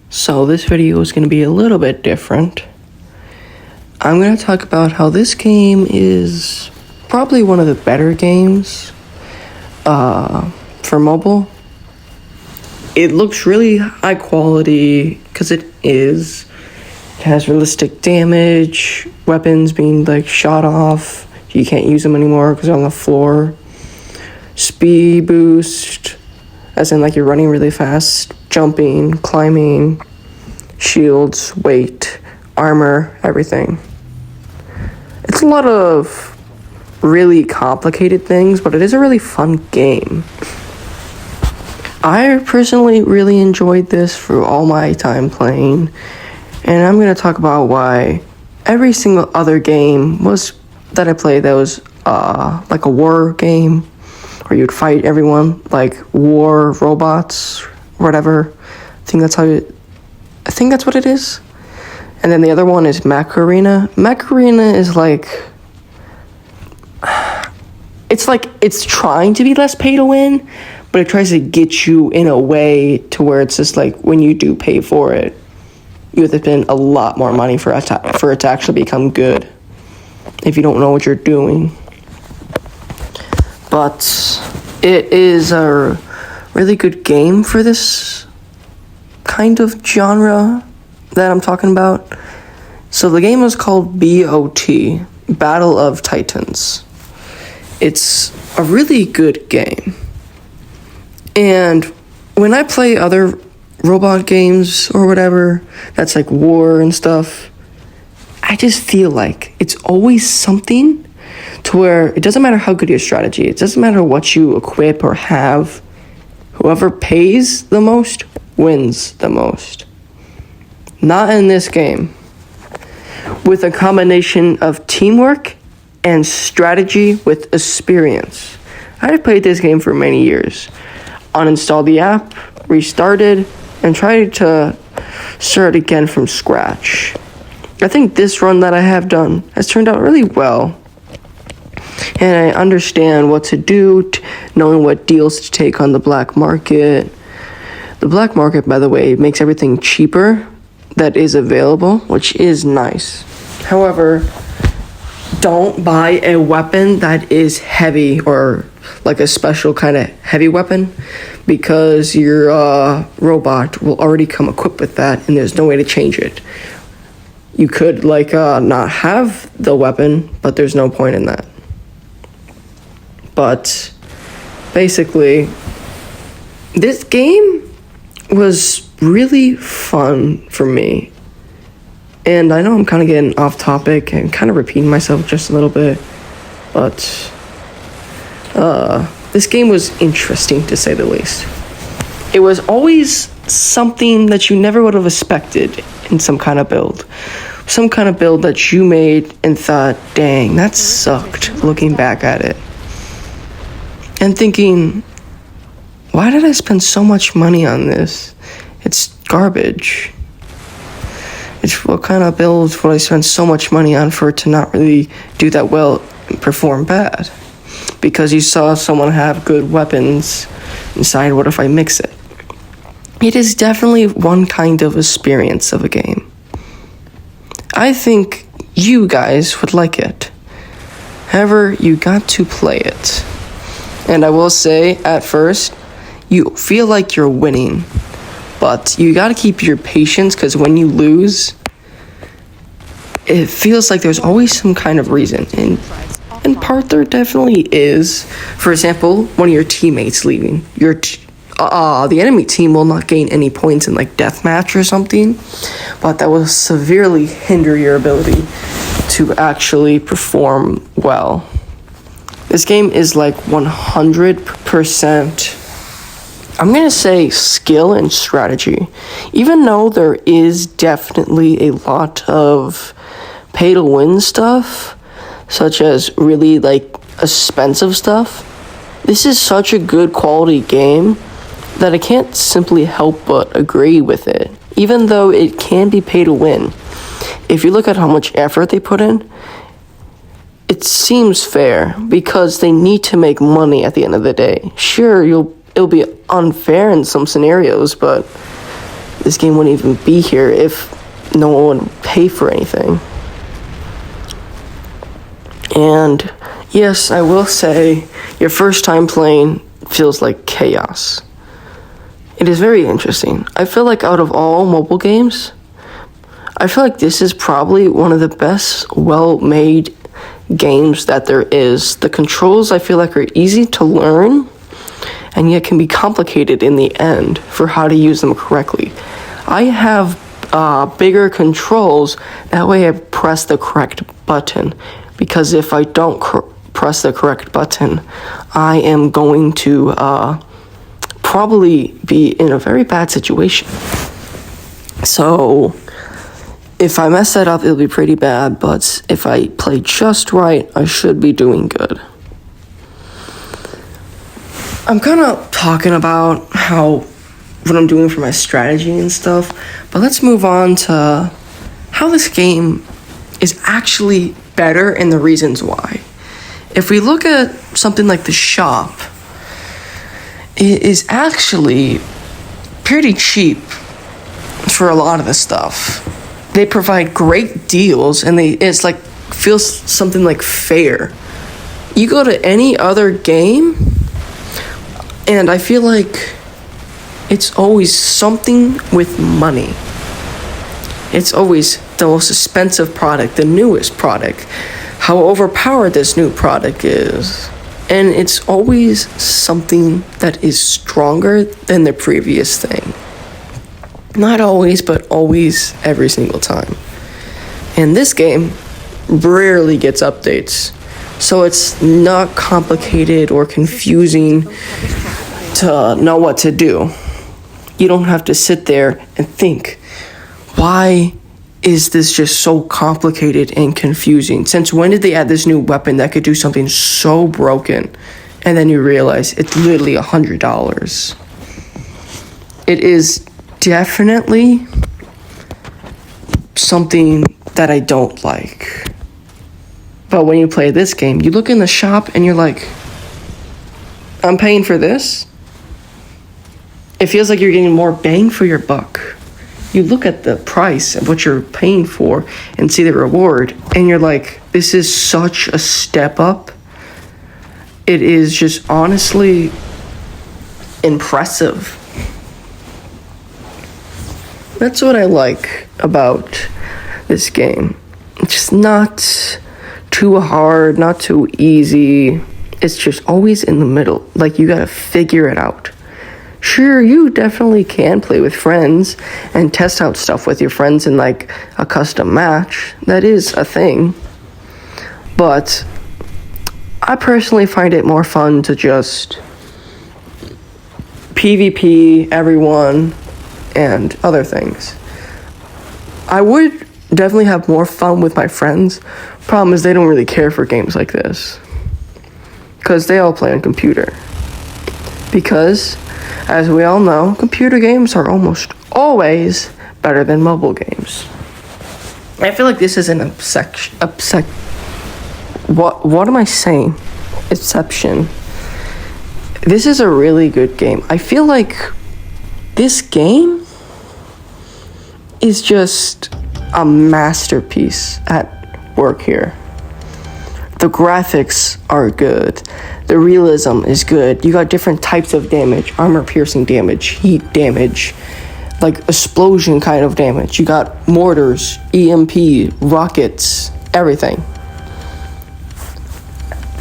So this video is going to be a little bit different. I'm going to talk about how this game is probably one of the better games for mobile. It looks really high quality because it is. It has realistic damage, weapons being shot off. You can't use them anymore because they're on the floor. Speed boost, as in you're running really fast, jumping, climbing, shields, weight, armor, everything. It's a lot of really complicated things, but it is a really fun game. I personally really enjoyed this for all my time playing, and I'm going to talk about why every single other game that I played that was like a war game, where you'd fight everyone, like war robots, whatever. I think that's what it is. And then the other one is Mech Arena. Mech Arena is it's trying to be less pay to win, but it tries to get you in a way to where it's just when you do pay for it, you have to spend a lot more money for it to actually become good, if you don't know what you're doing. But it is a really good game for this kind of genre that I'm talking about. So the game is called B.o.T, Battle of Titans. It's a really good game. And when I play other robot games or whatever, that's war and stuff, I just feel it's always something to where it doesn't matter how good your strategy, it doesn't matter what you equip or have, whoever pays the most wins the most. Not in this game. With a combination of teamwork and strategy with experience. I've played this game for many years. Uninstalled the app, restarted, and tried to start again from scratch. I think this run that I have done has turned out really well. And I understand what to do, knowing what deals to take on the black market. The black market, by the way, makes everything cheaper that is available, which is nice. However, don't buy a weapon that is heavy or a special kind of heavy weapon, because your robot will already come equipped with that and there's no way to change it. You could not have the weapon, but there's no point in that. But basically, this game was really fun for me. And I know I'm kind of getting off topic and kind of repeating myself just a little bit, but this game was interesting to say the least. It was always something that you never would have expected in some kind of build. Some kind of build that you made and thought, dang, that sucked, looking back at it. And thinking, why did I spend so much money on this? It's garbage. It's what kind of build would I spend so much money on for it to not really do that well and perform bad? Because you saw someone have good weapons inside, what if I mix it? It is definitely one kind of experience of a game. I think you guys would like it. However, you got to play it. And I will say, at first, you feel like you're winning. But you gotta keep your patience, because when you lose, it feels like there's always some kind of reason. And in part, there definitely is. For example, one of your teammates leaving. The enemy team will not gain any points in deathmatch or something, but that will severely hinder your ability to actually perform well. This game is 100%, I'm going to say, skill and strategy. Even though there is definitely a lot of pay to win stuff, such as really expensive stuff, this is such a good quality game that I can't simply help but agree with it, even though it can be pay to win. If you look at how much effort they put in, it seems fair, because they need to make money at the end of the day. Sure, it'll be unfair in some scenarios, but this game wouldn't even be here if no one would pay for anything. And yes, I will say, your first time playing feels like chaos. It is very interesting. I feel like out of all mobile games, I feel like this is probably one of the best well-made games that there is. The controls, I feel like, are easy to learn, and yet can be complicated in the end for how to use them correctly. I have bigger controls, that way I press the correct button, because if I don't press the correct button, I am going to probably be in a very bad situation. So if I mess that up, it'll be pretty bad, but if I play just right, I should be doing good. I'm kind of talking about what I'm doing for my strategy and stuff, but let's move on to how this game is actually better and the reasons why. If we look at something like the shop, it is actually pretty cheap for a lot of the stuff. They provide great deals, and it's like feels something like fair. You go to any other game, and I feel like it's always something with money. It's always the most expensive product, the newest product, how overpowered this new product is. And it's always something that is stronger than the previous thing. Not always, but always, every single time. And this game rarely gets updates, so it's not complicated or confusing to know what to do. You don't have to sit there and think, why is this just so complicated and confusing? Since when did they add this new weapon that could do something so broken? And then you realize it's literally $100. It is definitely something that I don't like. But when you play this game, you look in the shop and you're like, I'm paying for this? It feels like you're getting more bang for your buck. You look at the price of what you're paying for and see the reward, and you're like, this is such a step up. It is just honestly impressive. That's what I like about this game. It's just not too hard, not too easy. It's just always in the middle. Like, you gotta figure it out. Sure, you definitely can play with friends and test out stuff with your friends in like a custom match. That is a thing. But I personally find it more fun to just PvP everyone and other things. I would definitely have more fun with my friends. Problem is, they don't really care for games like this, because they all play on computer. Because, as we all know, computer games are almost always better than mobile games. I feel like this is an what am I saying? Exception. This is a really good game. I feel like this game is just a masterpiece at work here. The graphics are good. The realism is good. You got different types of damage. Armor-piercing damage, heat damage, like explosion kind of damage. You got mortars, EMP, rockets, everything.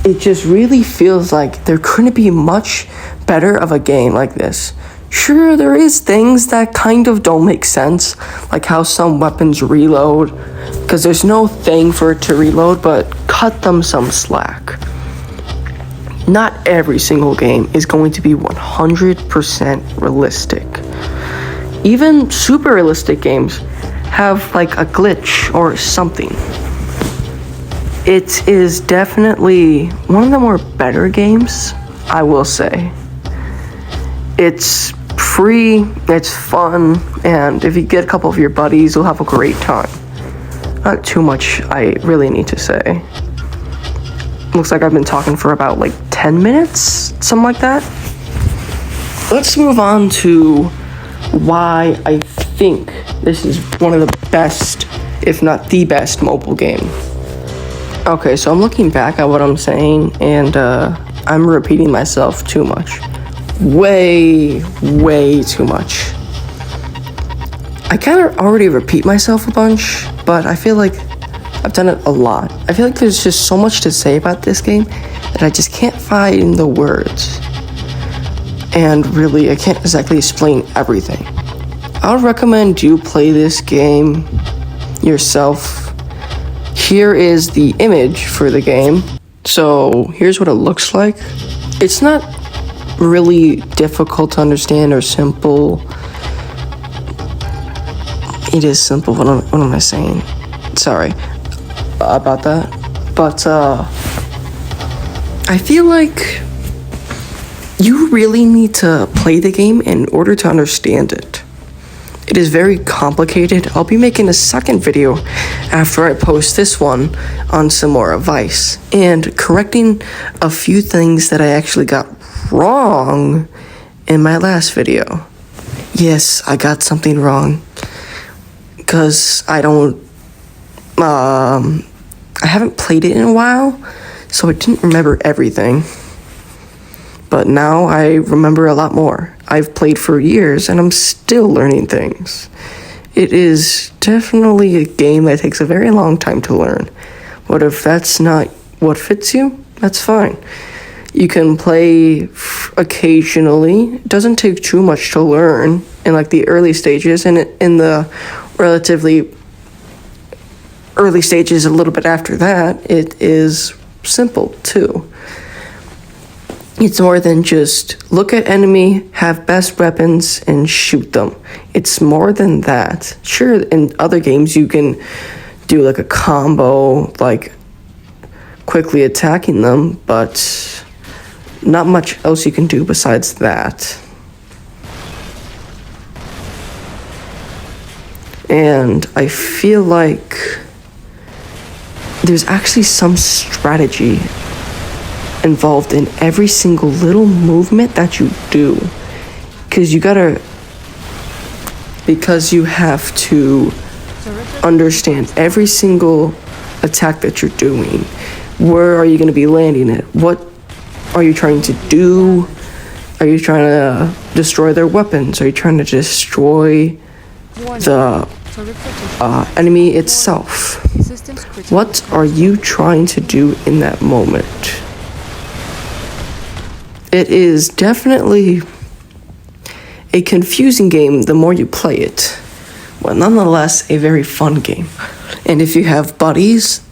It just really feels like there couldn't be much better of a game like this. Sure, there is things that kind of don't make sense, like how some weapons reload, because there's no thing for it to reload, but cut them some slack. Not every single game is going to be 100% realistic. Even super realistic games have like a glitch or something. It is definitely one of the more better games, I will say. It's free, it's fun, and if you get a couple of your buddies, you'll have a great time. Not too much I really need to say. Looks like I've been talking for about like 10 minutes, something like that. Let's move on to why I think this is one of the best, if not the best, mobile game. Okay, so I'm looking back at what I'm saying, and I'm repeating myself too much. Way too much. I kind of already repeat myself a bunch, but I feel like I've done it a lot. I feel like there's just so much to say about this game that I just can't find the words. And really, I can't exactly explain everything. I would recommend you play this game yourself. Here is the image for the game. So here's what it looks like. It's not really difficult to understand or simple. It is simple. What am I saying? Sorry about that. But I feel like you really need to play the game in order to understand it. It is very complicated. I'll be making a second video after I post this one on some more advice and correcting a few things that I actually got wrong in my last video. Yes, I got something wrong because I haven't played it in a while, so I didn't remember everything. But now I remember a lot more. I've played for years and I'm still learning things. It is definitely a game that takes a very long time to learn. But if that's not what fits you, that's fine. You can play occasionally. It doesn't take too much to learn in like the early stages, and in the relatively early stages a little bit after that, it is simple too. It's more than just look at enemy, have best weapons, and shoot them. It's more than that. Sure, in other games you can do like a combo, like quickly attacking them, but not much else you can do besides that. And I feel like there's actually some strategy involved in every single little movement that you do, because you have to understand every single attack that you're doing. Where are you going to be landing it? What are you trying to do? Are you trying to destroy their weapons? Are you trying to destroy the enemy itself? What are you trying to do in that moment? It is definitely a confusing game the more you play it, but nonetheless a very fun game. And if you have buddies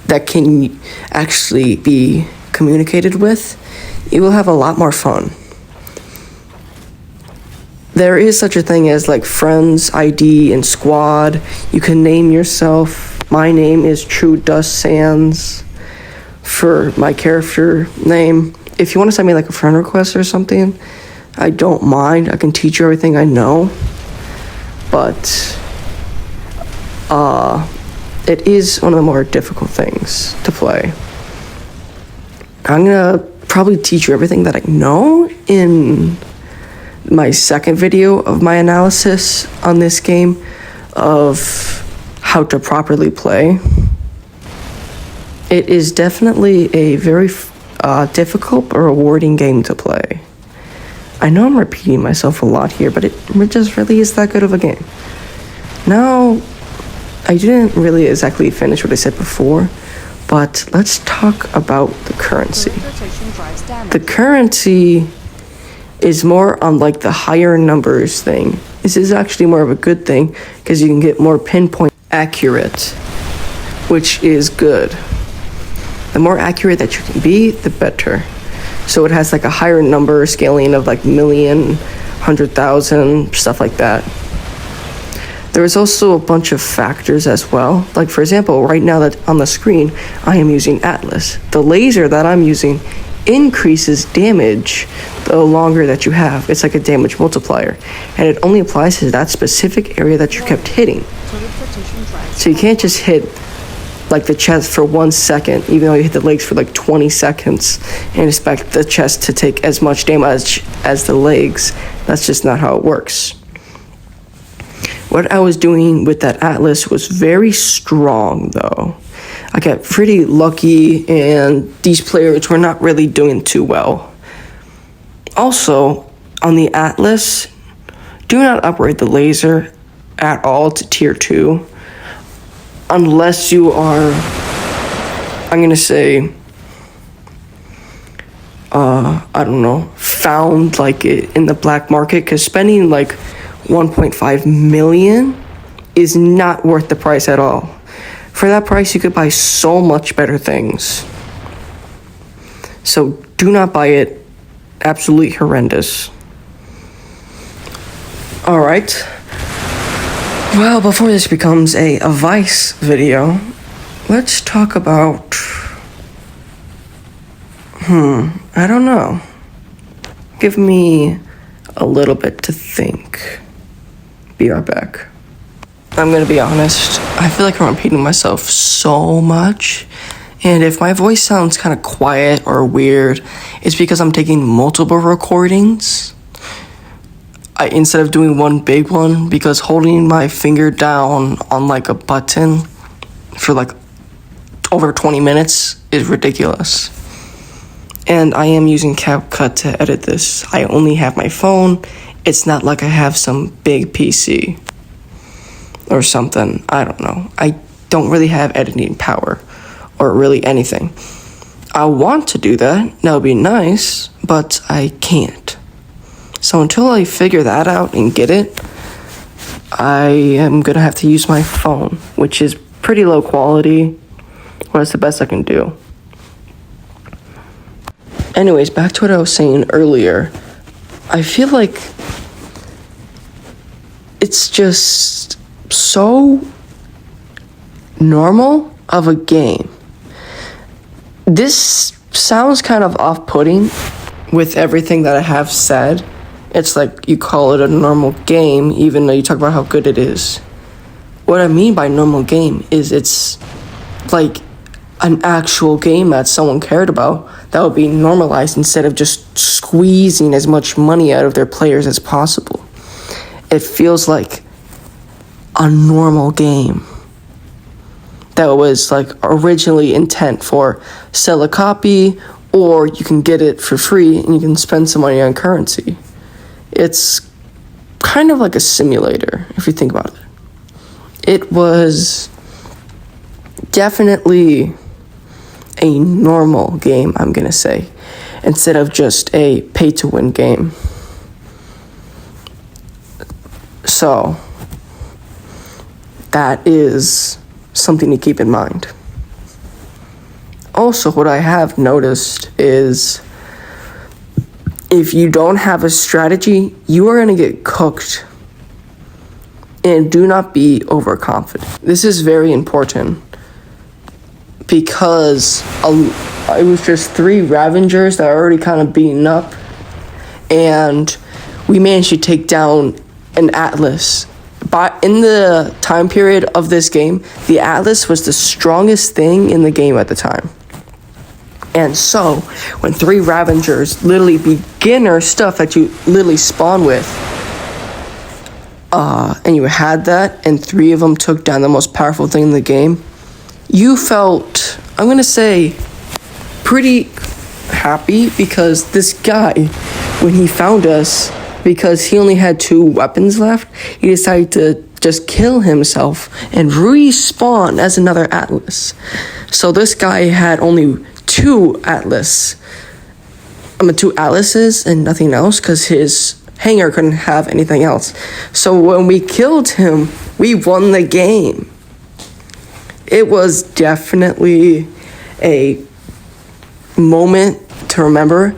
that can actually be communicated with, you will have a lot more fun. There is such a thing as like friends, ID, and squad. You can name yourself. My name is True Dust Sands for my character name. If you want to send me like a friend request or something, I don't mind. I can teach you everything I know. But it is one of the more difficult things to play. I'm gonna probably teach you everything that I know in my second video of my analysis on this game of how to properly play. It is definitely a very difficult but rewarding game to play. I know I'm repeating myself a lot here, but it just really is that good of a game. Now, I didn't really exactly finish what I said before, but let's talk about the currency. The currency is more on like the higher numbers thing. This is actually more of a good thing because you can get more pinpoint accurate, which is good. The more accurate that you can be, the better. So it has like a higher number scaling of like million, 100,000, stuff like that. There is also a bunch of factors as well. Like for example, right now that on the screen, I am using Atlas. The laser that I'm using increases damage the longer that you have. It's like a damage multiplier, and it only applies to that specific area that you kept hitting. So you can't just hit like the chest for 1 second, even though you hit the legs for like 20 seconds and expect the chest to take as much damage as the legs. That's just not how it works. What I was doing with that atlas was very strong, though. I got pretty lucky, and these players were not really doing too well. Also, on the atlas, do not upgrade the laser at all to tier 2 unless you are, I'm gonna say, I don't know, found like it in the black market, because spending like 1.5 million is not worth the price at all. For that price, you could buy so much better things. So do not buy it. Absolutely horrendous. All right. Well, before this becomes a Vice video, let's talk about, I don't know. Give me a little bit to think. Be right back. I'm gonna be honest, I feel like I'm repeating myself so much, and if my voice sounds kind of quiet or weird, it's because I'm taking multiple recordings instead of doing one big one, because holding my finger down on like a button for like over 20 minutes is ridiculous. And I am using CapCut to edit this. I only have my phone. It's not like I have some big PC or something. I don't know. I don't really have editing power or really anything. I want to do that. That would be nice, but I can't. So until I figure that out and get it, I am going to have to use my phone, which is pretty low quality, but it's the best I can do. Anyways, back to what I was saying earlier. I feel like it's just so normal of a game. This sounds kind of off-putting with everything that I have said. It's like you call it a normal game, even though you talk about how good it is. What I mean by normal game is it's like an actual game that someone cared about that would be normalized instead of just squeezing as much money out of their players as possible. It feels like a normal game that was like originally intent for sell a copy, or you can get it for free and you can spend some money on currency. It's kind of like a simulator if you think about it. It was definitely a normal game, I'm gonna say, instead of just a pay-to-win game. So that is something to keep in mind. Also, what I have noticed is if you don't have a strategy, you are going to get cooked. And do not be overconfident. This is very important because it was just 3 Ravengers that are already kind of beaten up, and we managed to take down an Atlas. But in the time period of this game, the Atlas was the strongest thing in the game at the time. And so, when 3 Ravengers, literally beginner stuff that you literally spawn with, and you had that, and 3 of them took down the most powerful thing in the game, you felt, I'm gonna say, pretty happy, because this guy, when he found us, because he only had 2 weapons left, he decided to just kill himself and respawn as another Atlas. So this guy had only 2 Atlases and nothing else, because his hangar couldn't have anything else. So when we killed him, we won the game. It was definitely a moment to remember.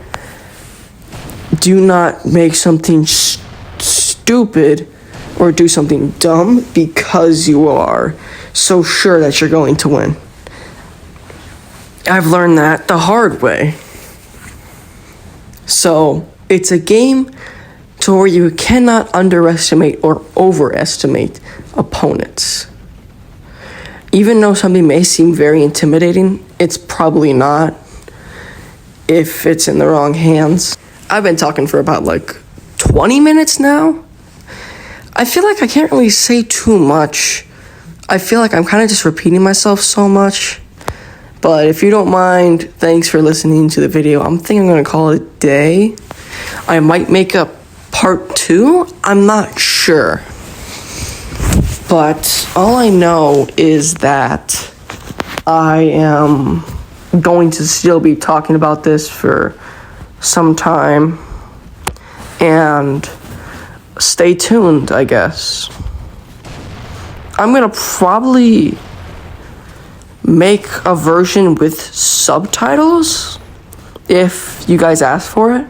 Do not make something stupid or do something dumb because you are so sure that you're going to win. I've learned that the hard way. So, it's a game to where you cannot underestimate or overestimate opponents. Even though something may seem very intimidating, it's probably not if it's in the wrong hands. I've been talking for about 20 minutes now. I feel like I can't really say too much. I feel like I'm kind of just repeating myself so much. But if you don't mind, thanks for listening to the video. I'm thinking I'm going to call it a day. I might make a part 2. I'm not sure. But all I know is that I am going to still be talking about this for some time. And stay tuned, I guess. I'm going to probably make a version with subtitles if you guys ask for it,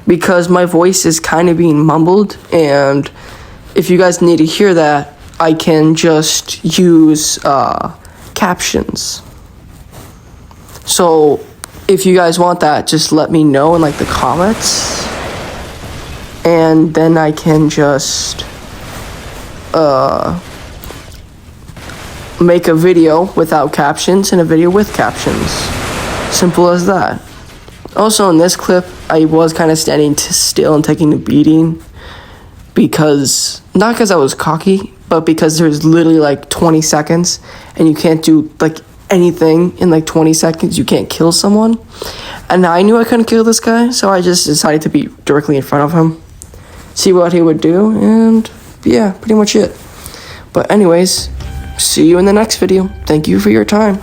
because my voice is kind of being mumbled, and if you guys need to hear that, I can just use captions. So if you guys want that, just let me know in like the comments, and then I can just make a video without captions and a video with captions. Simple as that. Also, in this clip, I was kind of standing still and taking a beating because, not because I was cocky, but because there's literally like 20 seconds and you can't do like anything in like 20 seconds. You can't kill someone. And I knew I couldn't kill this guy, so I just decided to be directly in front of him, see what he would do, and yeah, pretty much it. But anyways, see you in the next video. Thank you for your time.